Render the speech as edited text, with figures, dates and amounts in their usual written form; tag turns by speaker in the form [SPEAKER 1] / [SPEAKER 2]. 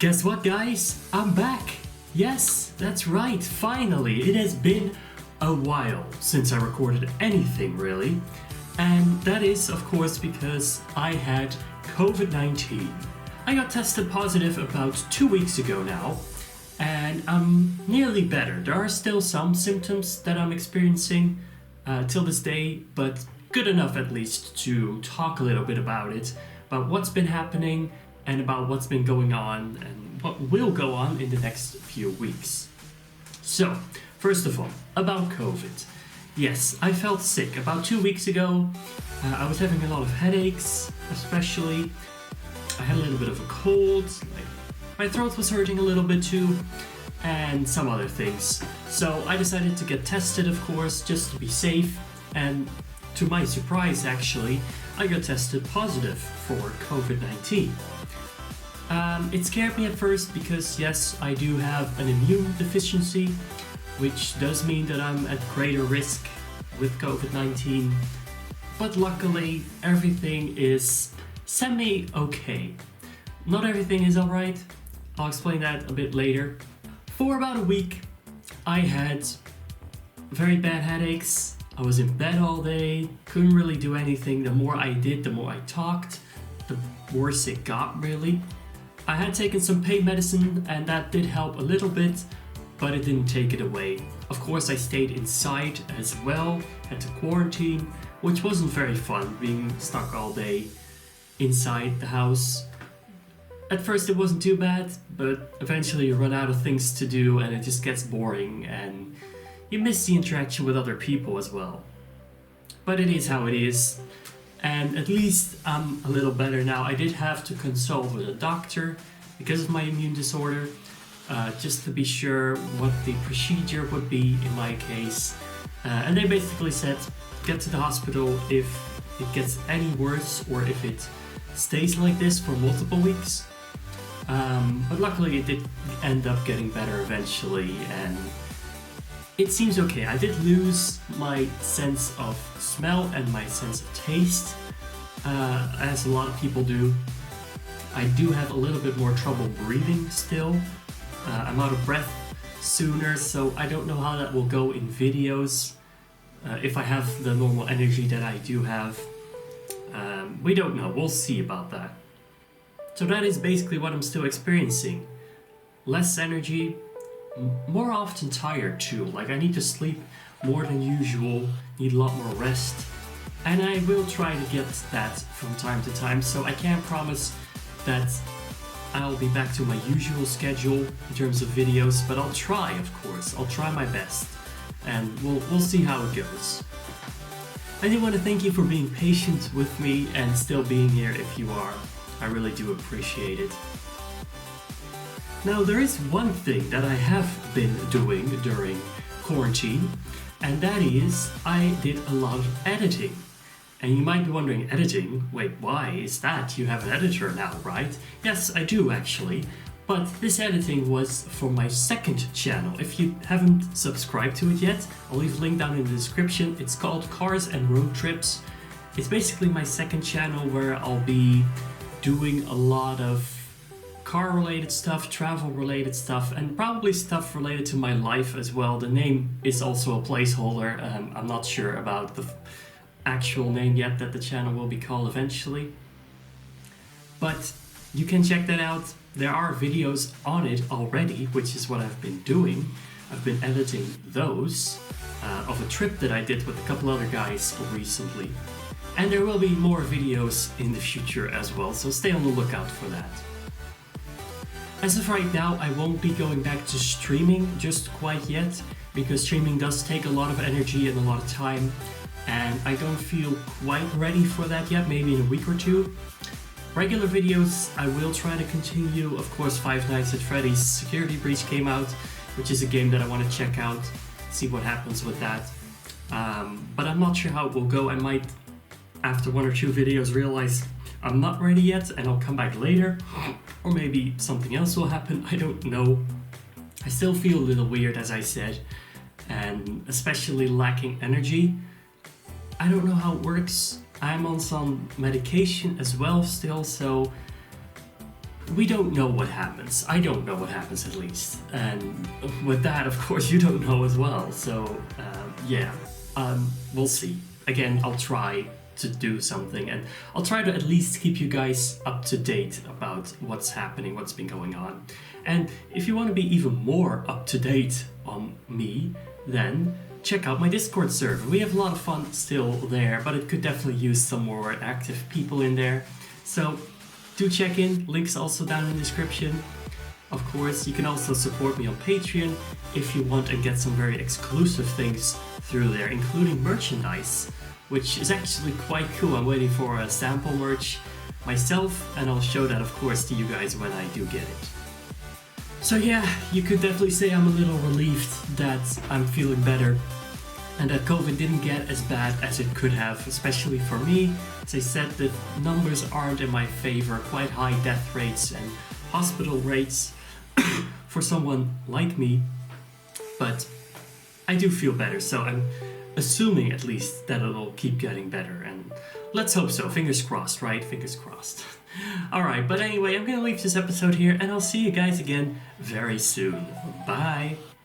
[SPEAKER 1] Guess what, guys? I'm back! Yes, that's right, finally! It has been a while since I recorded anything, really. And that is, of course, because I had COVID-19. I got tested positive about 2 weeks ago now, and I'm nearly better. There are still some symptoms that I'm experiencing till this day, but good enough at least to talk a little bit about it, about what's been happening and about what's been going on and what will go on in the next few weeks. So, first of all, about COVID. Yes, I felt sick. About 2 weeks ago, I was having a lot of headaches, especially. I had a little bit of a cold, my throat was hurting a little bit too, and some other things. So I decided to get tested, of course, just to be safe, and to my surprise, actually, I got tested positive for COVID-19. It scared me at first because, yes, I do have an immune deficiency, which does mean that I'm at greater risk with COVID-19. But luckily, everything is semi-okay. Not everything is alright. I'll explain that a bit later. For about a week, I had very bad headaches. I was in bed all day, couldn't really do anything. The more I did, the more I talked, the worse it got, really. I had taken some pain medicine and that did help a little bit, but it didn't take it away. Of course, I stayed inside as well, had to quarantine, which wasn't very fun, being stuck all day inside the house. At first it wasn't too bad, but eventually you run out of things to do and it just gets boring and you miss the interaction with other people as well. But it is how it is, and at least I'm a little better now. I did have to consult with a doctor because of my immune disorder, just to be sure what the procedure would be in my case. And they basically said, get to the hospital if it gets any worse or if it stays like this for multiple weeks. But luckily it did end up getting better eventually, and it seems okay. I did lose my sense of smell and my sense of taste, as a lot of people do. I do have a little bit more trouble breathing still. I'm out of breath sooner, so I don't know how that will go in videos. If I have the normal energy that I do have. We don't know, we'll see about that. So that is basically what I'm still experiencing. Less energy, more often tired too. Like I need to sleep more than usual, need a lot more rest. And I will try to get that from time to time, so I can't promise that I'll be back to my usual schedule in terms of videos, but I'll try, of course. I'll try my best, and we'll see how it goes. I do want to thank you for being patient with me and still being here if you are. I really do appreciate it. Now, there is one thing that I have been doing during quarantine, and that is I did a lot of editing. And you might be wondering, editing? Wait, why is that? You have an editor now, right? Yes, I do actually. But this editing was for my second channel. If you haven't subscribed to it yet, I'll leave a link down in the description. It's called Cars and Road Trips. It's basically my second channel where I'll be doing a lot of car-related stuff, travel-related stuff, and probably stuff related to my life as well. The name is also a placeholder. I'm not sure about the actual name yet that the channel will be called eventually. But you can check that out. There are videos on it already, which is what I've been doing. I've been editing those of a trip that I did with a couple other guys recently. And there will be more videos in the future as well, so stay on the lookout for that. As of right now, I won't be going back to streaming just quite yet, because streaming does take a lot of energy and a lot of time, and I don't feel quite ready for that yet, maybe in a week or two. Regular videos, I will try to continue. Of course, Five Nights at Freddy's Security Breach came out, which is a game that I want to check out, see what happens with that. But I'm not sure how it will go. I might, after 1 or 2 videos, realize I'm not ready yet and I'll come back later. Or maybe something else will happen, I don't know. I still feel a little weird, as I said, and especially lacking energy. I don't know how it works. I'm on some medication as well still, so we don't know what happens. I don't know what happens at least. And with that, of course, you don't know as well. So, yeah, we'll see. Again, I'll try to do something, and I'll try to at least keep you guys up to date about what's happening, what's been going on. And if you want to be even more up to date on me, then check out my Discord server. We have a lot of fun still there, but it could definitely use some more active people in there. So do check in, links also down in the description. Of course, you can also support me on Patreon if you want and get some very exclusive things through there, including merchandise, which is actually quite cool. I'm waiting for a sample merch myself, and I'll show that, of course, to you guys when I do get it. So yeah, you could definitely say I'm a little relieved that I'm feeling better and that COVID didn't get as bad as it could have, especially for me. As I said, the numbers aren't in my favor, quite high death rates and hospital rates for someone like me, but I do feel better, so I'm assuming at least that it'll keep getting better, and let's hope so. Fingers crossed, right? Fingers crossed. Alright, but anyway, I'm gonna leave this episode here, and I'll see you guys again very soon. Bye!